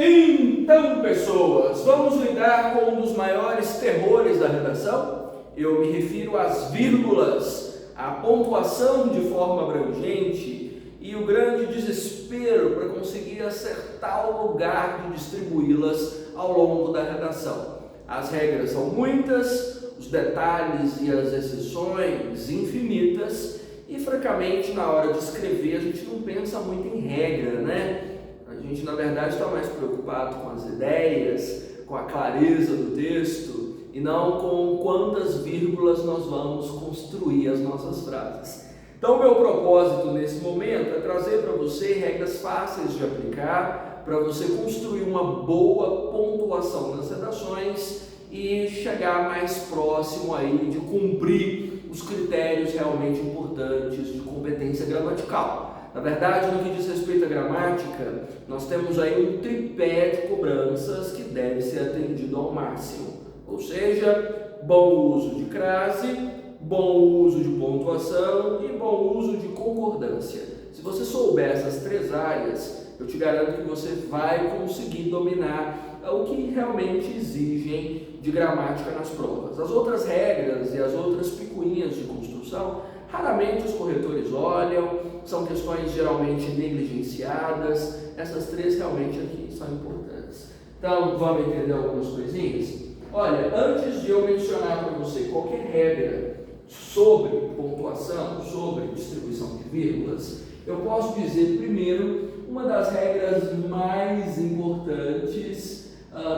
Então, pessoas, vamos lidar com um dos maiores terrores da redação? Eu me refiro às vírgulas, à pontuação de forma abrangente e o grande desespero para conseguir acertar o lugar de distribuí-las ao longo da redação. As regras são muitas, os detalhes e as exceções infinitas e, francamente, na hora de escrever a gente não pensa muito em regra, né? A gente, na verdade, está mais preocupado com as ideias, com a clareza do texto e não com quantas vírgulas nós vamos construir as nossas frases. Então, o meu propósito nesse momento é trazer para você regras fáceis de aplicar para você construir uma boa pontuação nas redações e chegar mais próximo aí de cumprir os critérios realmente importantes de competência gramatical. Na verdade, no que diz respeito à gramática, nós temos aí um tripé de cobranças que deve ser atendido ao máximo. Ou seja, bom uso de crase, bom uso de pontuação e bom uso de concordância. Se você souber essas três áreas, eu te garanto que você vai conseguir dominar o que realmente exigem de gramática nas provas. As outras regras e as outras picuinhas de construção, raramente os corretores olham, são questões geralmente negligenciadas. Essas três realmente aqui são importantes. Então, vamos entender algumas coisinhas? Olha, antes de eu mencionar para você qualquer regra sobre pontuação, sobre distribuição de vírgulas, eu posso dizer primeiro uma das regras mais importantes,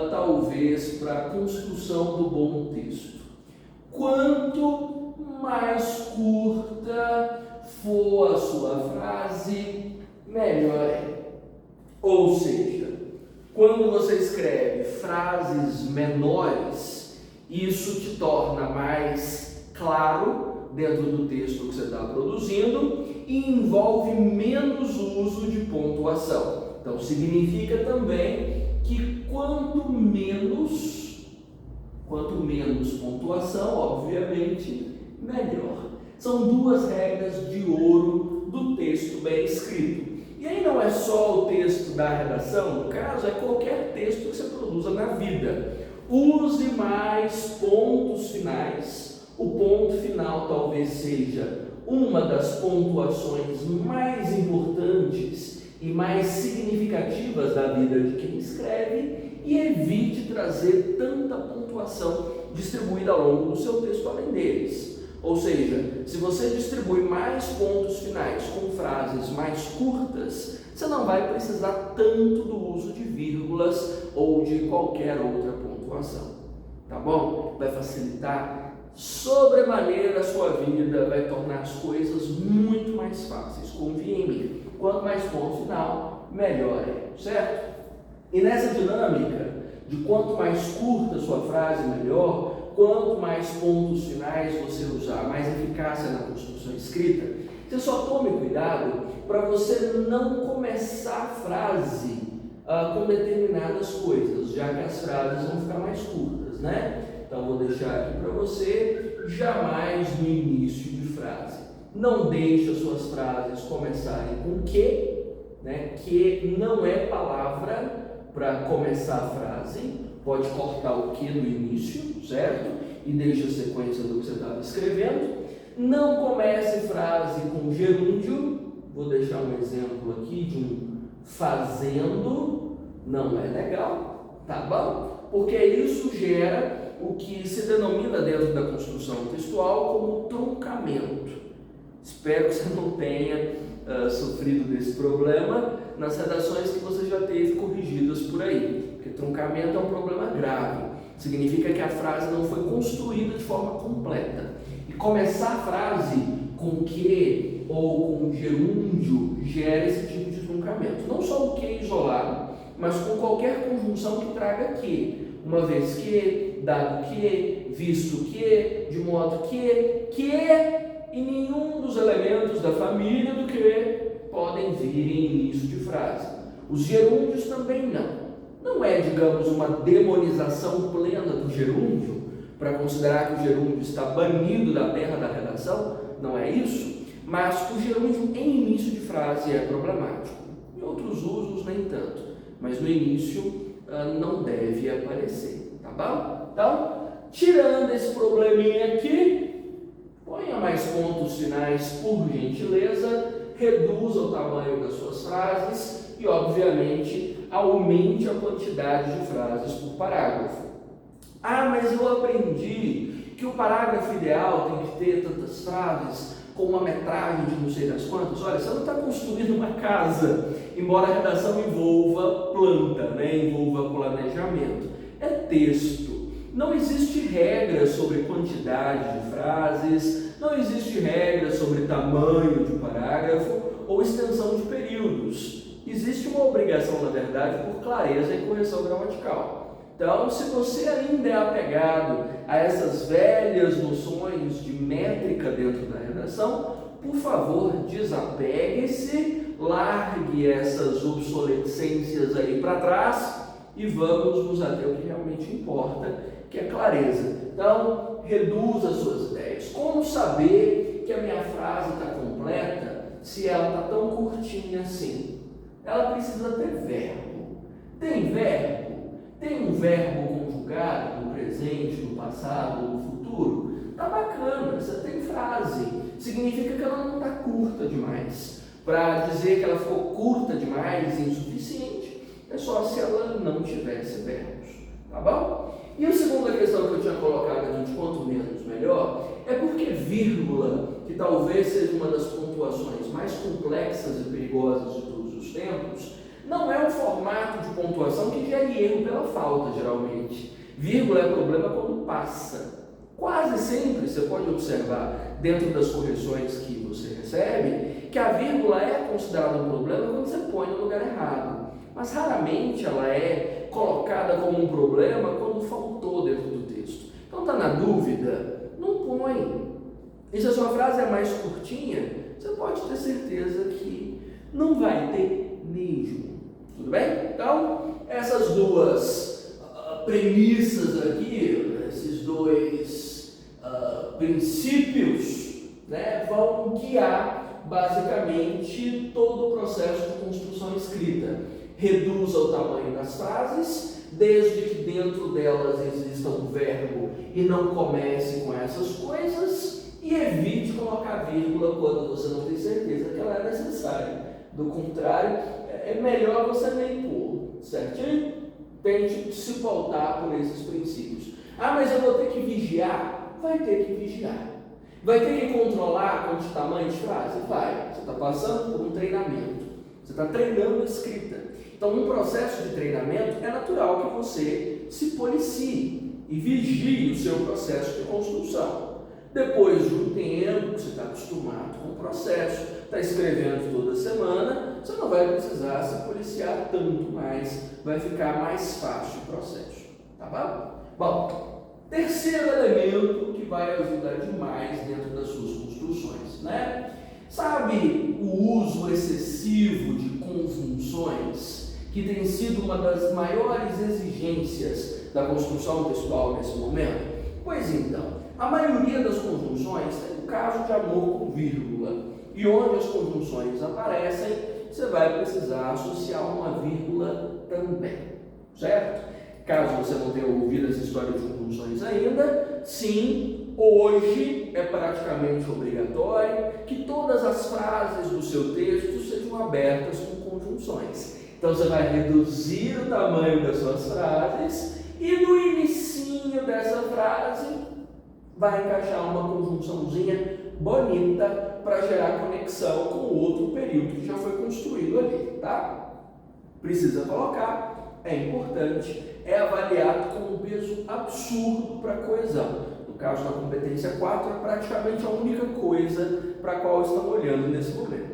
talvez, para a construção do bom texto. Quanto mais curta for a sua frase, melhor é. Ou seja, quando você escreve frases menores, isso te torna mais claro dentro do texto que você está produzindo e envolve menos uso de pontuação. Então, significa também que quanto menos pontuação, obviamente, melhor. São duas regras de ouro do texto bem escrito. E aí não é só o texto da redação, no caso, é qualquer texto que você produza na vida. Use mais pontos finais. O ponto final talvez seja uma das pontuações mais importantes e mais significativas da vida de quem escreve e evite trazer tanta pontuação distribuída ao longo do seu texto além deles. Ou seja, se você distribui mais pontos finais com frases mais curtas, você não vai precisar tanto do uso de vírgulas ou de qualquer outra pontuação. Tá bom? Vai facilitar sobremaneira a sua vida, vai tornar as coisas muito mais fáceis. Confie em mim. Quanto mais ponto final, melhor é, certo? E nessa dinâmica de quanto mais curta a sua frase, melhor, quanto mais pontos finais você usar, mais eficácia na construção escrita, você só tome cuidado para você não começar a frase com determinadas coisas, já que as frases vão ficar mais curtas, né? Então, vou deixar aqui para você, jamais no início de frase. Não deixe as suas frases começarem com que, né? Que não é palavra para começar a frase. Pode cortar o que no início, certo? E deixe a sequência do que você estava escrevendo. Não comece frase com gerúndio. Vou deixar um exemplo aqui de um fazendo. Não é legal, tá bom? Porque isso gera o que se denomina dentro da construção textual como truncamento. Espero que você não tenha sofrido desse problema nas redações que você já teve corrigidas por aí, porque truncamento é um problema grave. Significa que a frase não foi construída de forma completa. E começar a frase com que ou com gerúndio gera esse tipo de truncamento. Não só o que isolado, mas com qualquer conjunção que traga que. Uma vez que, dado que, visto que, de modo que e nenhum dos elementos da família do que podem vir em início de frase. Os gerúndios também não. Não é, digamos, uma demonização plena do gerúndio, para considerar que o gerúndio está banido da terra da redação, não é isso, mas o gerúndio em início de frase é problemático. Em outros usos, nem tanto. mas no início não deve aparecer, tá bom? Então, tirando esse probleminha aqui, ponha mais pontos finais por gentileza, reduza o tamanho das suas frases e, obviamente, aumente a quantidade de frases por parágrafo. Ah, mas eu aprendi que o parágrafo ideal tem que ter tantas frases com uma metragem de não sei das quantas. Olha, você não está construindo uma casa, embora a redação envolva planta, né? Envolva planejamento. É texto. Não existe regra sobre quantidade de frases, não existe regra sobre tamanho de parágrafo ou extensão de períodos. Existe uma obrigação, na verdade, por clareza e correção gramatical. Então, se você ainda é apegado a essas velhas noções de métrica dentro da redação, por favor, desapegue-se, largue essas obsolescências aí para trás e vamos nos ater ao que realmente importa, que é clareza. Então, reduza as suas ideias. Como saber que a minha frase está completa se ela está tão curtinha assim? Ela precisa ter verbo. Tem verbo? Tem um verbo conjugado no presente, no passado, no futuro? Tá bacana, você tem frase. Significa que ela não está curta demais. Para dizer que ela ficou curta demais e insuficiente, é só se ela não tivesse verbos. Tá bom? E a segunda questão que eu tinha colocado aqui, de quanto menos melhor, é porque vírgula, que talvez seja uma das pontuações mais complexas e perigosas de todos os tempos, não é um formato de pontuação que gere erro pela falta, geralmente. Vírgula é problema quando passa. Quase sempre você pode observar, dentro das correções que você recebe, que a vírgula é considerada um problema quando você põe no lugar errado. Mas raramente ela é colocada como um problema quando faltou dentro do texto. Então está na dúvida? Não põe. E se a sua frase é mais curtinha, você pode ter certeza que não vai ter mesmo. Tudo bem? Então, essas duas premissas aqui, esses dois princípios, né, vão guiar basicamente todo o processo de construção escrita. Reduza o tamanho das frases, desde que dentro delas exista um verbo e não comece com essas coisas, e evite colocar vírgula quando você não tem certeza que ela é necessária. Do contrário, é melhor você nem pôr, certinho? Tente se pautar por esses princípios. Ah, mas eu vou ter que vigiar? Vai ter que vigiar. Vai ter que controlar quanto de tamanho de frase? Vai. Você está passando por um treinamento. Você está treinando a escrita. Então, num processo de treinamento, é natural que você se policie e vigie o seu processo de construção. Depois de um tempo que você está acostumado com o processo, está escrevendo toda semana, você não vai precisar se policiar tanto mais, vai ficar mais fácil o processo, tá bom? Bom, terceiro elemento que vai ajudar demais dentro das suas construções, né? Sabe o uso excessivo de conjunções, que tem sido uma das maiores exigências da construção textual nesse momento? Pois então, a maioria das conjunções tem um caso de amor com vírgula, e onde as conjunções aparecem, você vai precisar associar uma vírgula também, certo? Caso você não tenha ouvido essa história de conjunções ainda, sim, hoje é praticamente obrigatório que todas as frases do seu texto sejam abertas com conjunções. Então você vai reduzir o tamanho das suas frases e no inicinho dessa frase vai encaixar uma conjunçãozinha bonita para gerar conexão com o outro período que já foi construído ali, tá? Precisa colocar, é importante, é avaliado com um peso absurdo para a coesão. No caso da competência 4, é praticamente a única coisa para a qual estamos olhando nesse momento.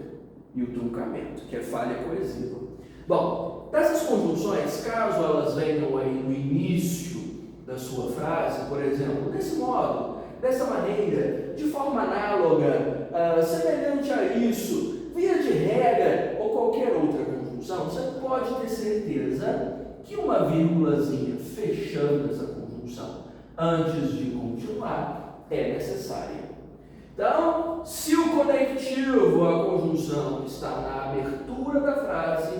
E o truncamento, que é falha coesiva. Bom, dessas conjunções, caso elas venham aí no início da sua frase, por exemplo, desse modo, dessa maneira, de forma análoga, semelhante a isso, via de regra ou qualquer outra conjunção, você pode ter certeza que uma vírgulazinha fechando essa conjunção antes de continuar é necessária. Então, se o conectivo, a conjunção, está na abertura da frase,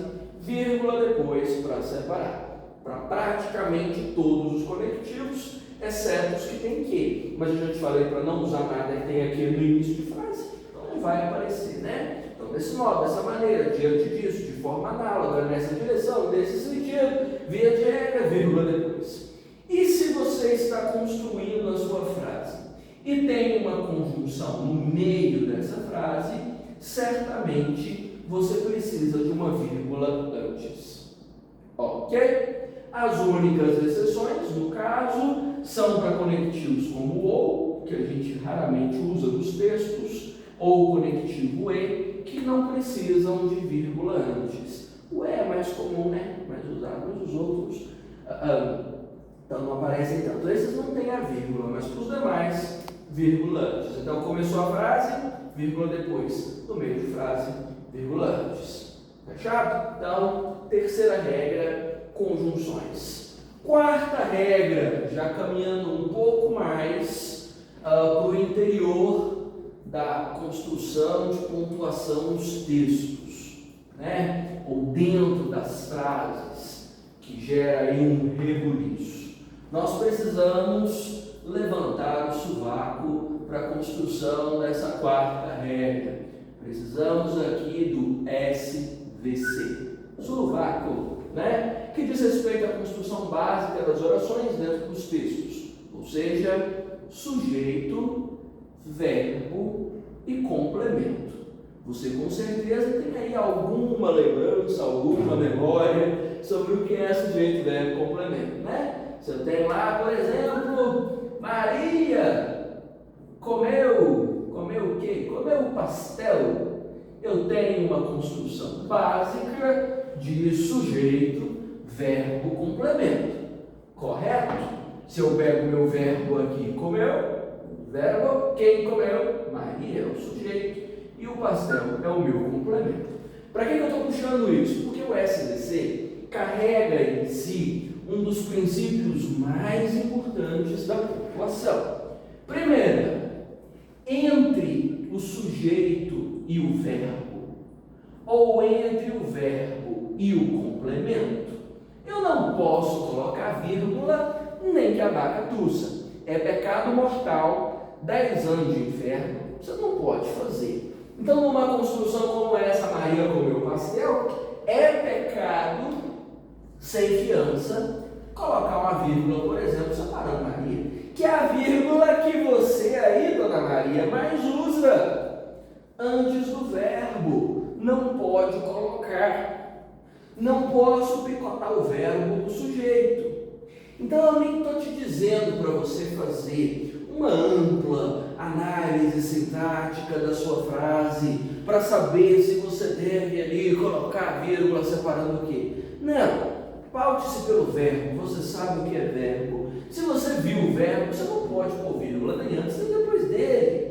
vírgula depois para separar. Para praticamente todos os conectivos, exceto os que tem que. Mas eu já te falei para não usar nada que tem aqui no início de frase, então não vai aparecer, né? Então, desse modo, dessa maneira, diante disso, de forma análoga, nessa direção, nesse sentido, via de regra, vírgula depois. E se você está construindo a sua frase e tem uma conjunção no meio dessa frase, certamente você precisa de uma vírgula antes. Ok? As únicas exceções, no caso, são para conectivos como o ou, que a gente raramente usa nos textos, ou o conectivo e, que não precisam de vírgula antes. O é mais comum, né? Mais usado, mas os outros então não aparecem tanto. Esses não têm a vírgula, mas para os demais, vírgula antes. Então começou a frase, vírgula depois. No meio de frase, vírgula antes. Fechado? Então, terceira regra, conjunções. Quarta regra, já caminhando um pouco mais para o interior da construção de pontuação dos textos, né? Ou dentro das frases, que gera aí um rebuliço. Nós precisamos levantar o sovaco para a construção dessa quarta regra. Precisamos aqui do SVC, sovaco, né? Que diz respeito à construção básica das orações dentro dos textos, ou seja, sujeito, verbo e complemento. Você com certeza tem aí alguma lembrança, alguma memória sobre o que é sujeito, verbo e complemento, né? Você tem lá, por exemplo, Maria comeu o quê? Comeu pastel. Eu tenho uma construção básica de sujeito, verbo, complemento. Correto? Se eu pego meu verbo aqui, comeu, verbo, quem comeu? Maria é o sujeito e o pastel é o meu complemento. Para que eu estou puxando isso? Porque o SVC carrega em si um dos princípios mais importantes da pontuação. Primeiro, entre o sujeito e o verbo, ou entre o verbo e o complemento, eu não posso colocar vírgula nem que a vaca tussa. É pecado mortal, 10 anos de inferno, você não pode fazer. Então, numa construção como essa, Maria comeu pastel, é pecado, sem fiança, colocar uma vírgula, por exemplo, separando Maria, que é a vírgula que você aí, dona Maria, mais usa antes do verbo. Não pode colocar. Não posso picotar o verbo do sujeito. Então, eu nem estou te dizendo para você fazer uma ampla análise sintática da sua frase para saber se você deve ali colocar vírgula separando o quê. Não. Paute-se pelo verbo, você sabe o que é verbo. Se você viu o verbo, você não pode pôr vírgula nem antes nem depois dele,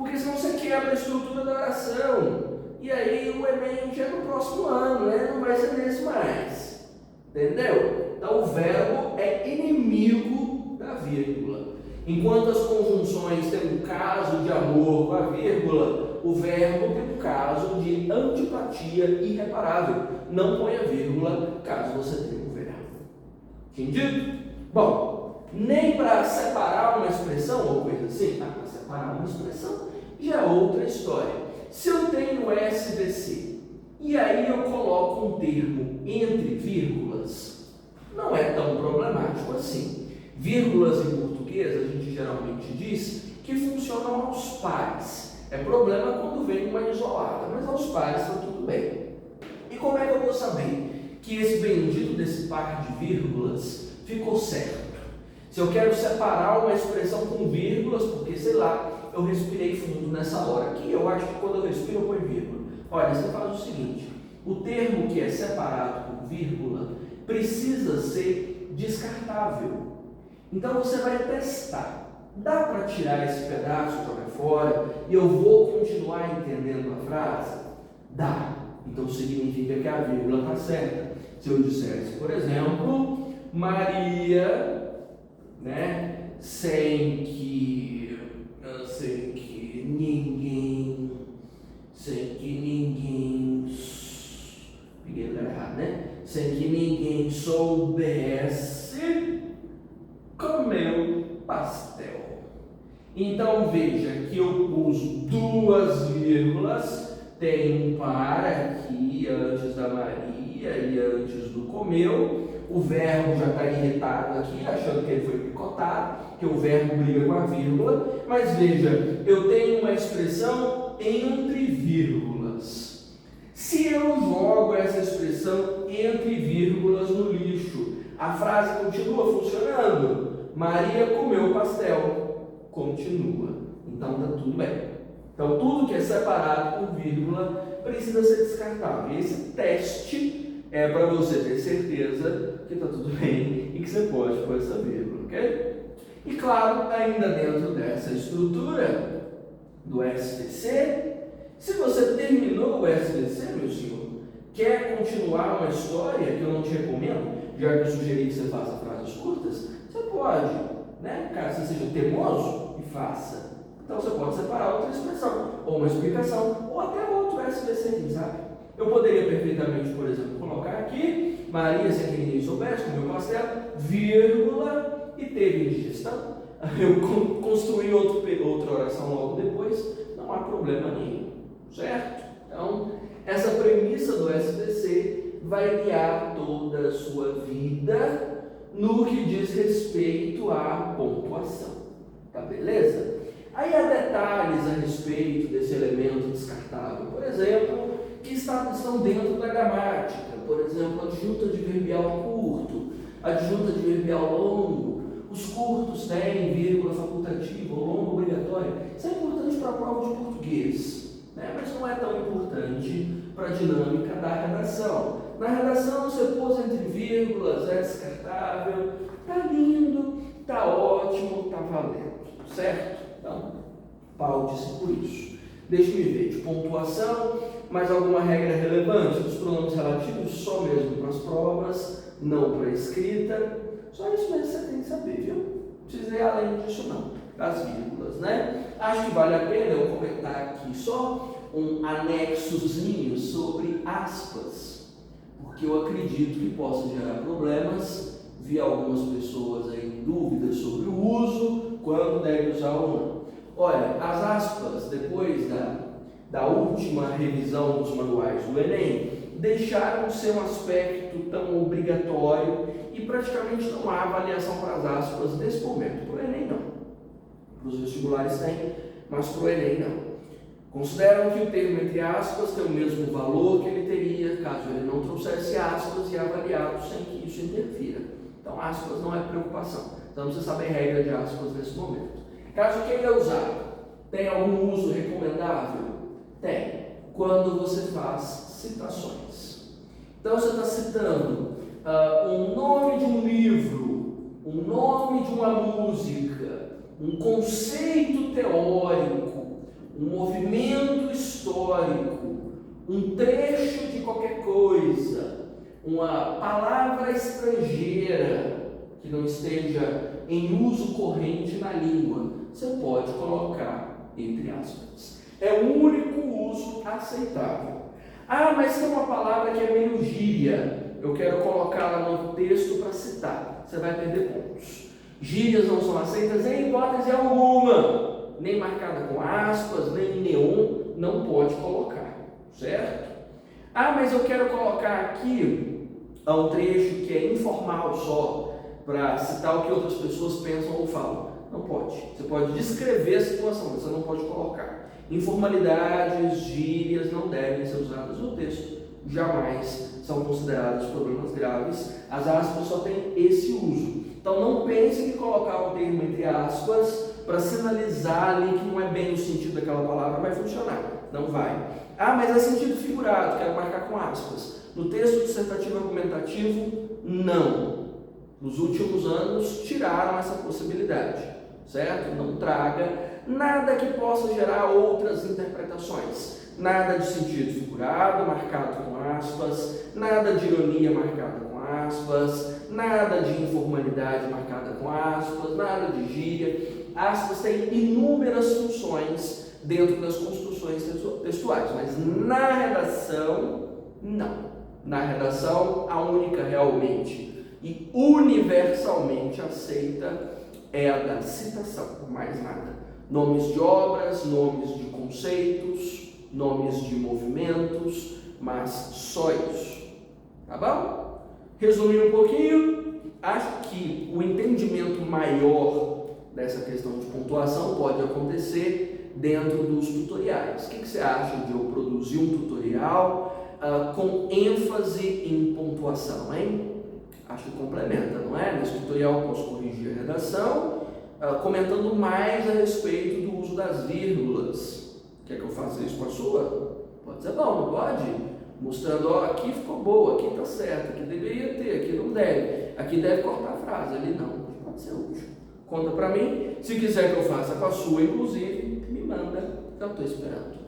porque senão você quebra a estrutura da oração. E aí o Enem já é no próximo ano, né? Não vai ser nesse mais. Entendeu? Então o verbo é inimigo da vírgula. Enquanto as conjunções têm um caso de amor com a vírgula, o verbo tem um caso de antipatia irreparável. Não ponha vírgula caso você tenha um verbo. Entendido? Bom, nem para separar uma expressão ou coisa assim, para separar uma expressão já é outra história. Se eu tenho SVC e aí eu coloco um termo entre vírgulas, não é tão problemático assim. Vírgulas em português a gente geralmente diz que funcionam aos pares. É problema quando vem uma isolada, mas aos pares está tudo bem. E como é que eu vou saber que esse bendito desse par de vírgulas ficou certo? Se eu quero separar uma expressão com vírgulas, porque sei lá, eu respirei fundo nessa hora aqui, eu acho que quando eu respiro eu ponho vírgula. Olha, você faz o seguinte: o termo que é separado por vírgula precisa ser descartável. Então você vai testar. Dá para tirar esse pedaço e jogar fora e eu vou continuar entendendo a frase? Dá. Então significa que a vírgula está certa. Se eu dissesse, por exemplo, Maria, né, sem que ninguém, peguei o lugar errado, né? sem que ninguém soubesse, comeu pastel. Então veja que eu pus duas vírgulas, tem um para aqui antes da Maria e antes do comeu. O verbo já está irritado aqui, achando que ele foi picotado, que o verbo briga com a vírgula. Mas veja, eu tenho uma expressão entre vírgulas. Se eu jogo essa expressão entre vírgulas no lixo, a frase continua funcionando? Maria comeu pastel. Continua. Então está tudo bem. Então tudo que é separado por vírgula precisa ser descartado. E esse teste é para você ter certeza que está tudo bem e que você pode pôr essa vírgula, ok? E claro, ainda dentro dessa estrutura do SPC, se você terminou o SPC, meu senhor, quer continuar uma história que eu não te recomendo, já que eu sugeri que você faça frases curtas, você pode, né? Caso você seja teimoso, e faça. Então você pode separar outra expressão, ou uma explicação, ou até outro SPC, quem sabe? Eu poderia perfeitamente, por exemplo, colocar aqui, Maria, sem que ninguém soubesse, comeu pastel, vírgula, e teve indigestão. Eu construí outra oração logo depois, não há problema nenhum, certo? Então, essa premissa do SPC vai guiar toda a sua vida no que diz respeito à pontuação, tá beleza? Aí há detalhes a respeito desse elemento descartável, por exemplo, que estão dentro da gramática, por exemplo, adjunta adverbial curto, adjunta adverbial longo. Os curtos têm vírgula facultativa, o longo obrigatório. Isso é importante para a prova de português, né? Mas não é tão importante para a dinâmica da redação. Na redação você pôs entre vírgulas, é descartável, tá lindo, tá ótimo, tá valendo, certo? Então, paude-se por isso. Deixe-me ver, de pontuação, mais alguma regra relevante dos pronomes relativos, só mesmo para as provas, não para a escrita. Só isso mesmo você tem que saber, viu? Não precisa ir além disso não, das vírgulas, né? Acho que vale a pena eu comentar aqui só um anexozinho sobre aspas, porque eu acredito que possa gerar problemas. Vi algumas pessoas aí em dúvidas sobre o uso, quando deve usar ou não. Olha, as aspas, depois da última revisão dos manuais do Enem, deixaram de ser um aspecto tão obrigatório e praticamente não há avaliação para as aspas nesse momento. Para o Enem não. Para os vestibulares tem, mas para o Enem não. Consideram que o termo entre aspas tem o mesmo valor que ele teria caso ele não trouxesse aspas e avaliado sem que isso interfira. Então aspas não é preocupação. Então não precisa saber regra de aspas nesse momento. Caso queira usar, tem algum uso recomendável? Tem. Quando você faz citações. Então você está citando um nome de um livro, um nome de uma música, um conceito teórico, um movimento histórico, um trecho de qualquer coisa, uma palavra estrangeira que não esteja em uso corrente na língua, você pode colocar entre aspas. É o único uso aceitável. Ah, mas tem uma palavra que é meio gíria, eu quero colocá-la no texto para citar. Você vai perder pontos. Gírias não são aceitas em hipótese alguma, nem marcada com aspas, nem em neon, não pode colocar, certo? Ah, mas eu quero colocar aqui um trecho que é informal só, para citar o que outras pessoas pensam ou falam. Não pode. Você pode descrever a situação, mas você não pode colocar. Informalidades, gírias não devem ser usadas no texto. Jamais são considerados problemas graves. As aspas só têm esse uso. Então não pense que colocar o termo entre aspas para sinalizar ali que não é bem o sentido daquela palavra vai funcionar. Não vai. Ah, mas é sentido figurado, quero marcar com aspas. No texto dissertativo argumentativo, não. Nos últimos anos tiraram essa possibilidade, certo? Não traga nada que possa gerar outras interpretações. Nada de sentido figurado marcado com aspas, nada de ironia marcada com aspas, nada de informalidade marcada com aspas, nada de gíria. Aspas têm inúmeras funções dentro das construções textuais, mas na redação, não. na redação, a única realmente e universalmente aceita é a da citação, mais nada. Nomes de obras, nomes de conceitos, nomes de movimentos, mas só isso. Tá bom? Resumindo um pouquinho, acho que o entendimento maior dessa questão de pontuação pode acontecer dentro dos tutoriais. O que você acha de eu produzir um tutorial com ênfase em pontuação, hein? Acho que complementa, não é? Nesse tutorial eu posso corrigir a redação, comentando mais a respeito do uso das vírgulas. Quer que eu faça isso com a sua? Pode ser bom, não pode? Mostrando, ó, aqui ficou boa, aqui está certo, aqui deveria ter, aqui não deve, aqui deve cortar a frase, ali não. Pode ser útil. Conta para mim. Se quiser que eu faça com a sua, inclusive, me manda, eu estou esperando.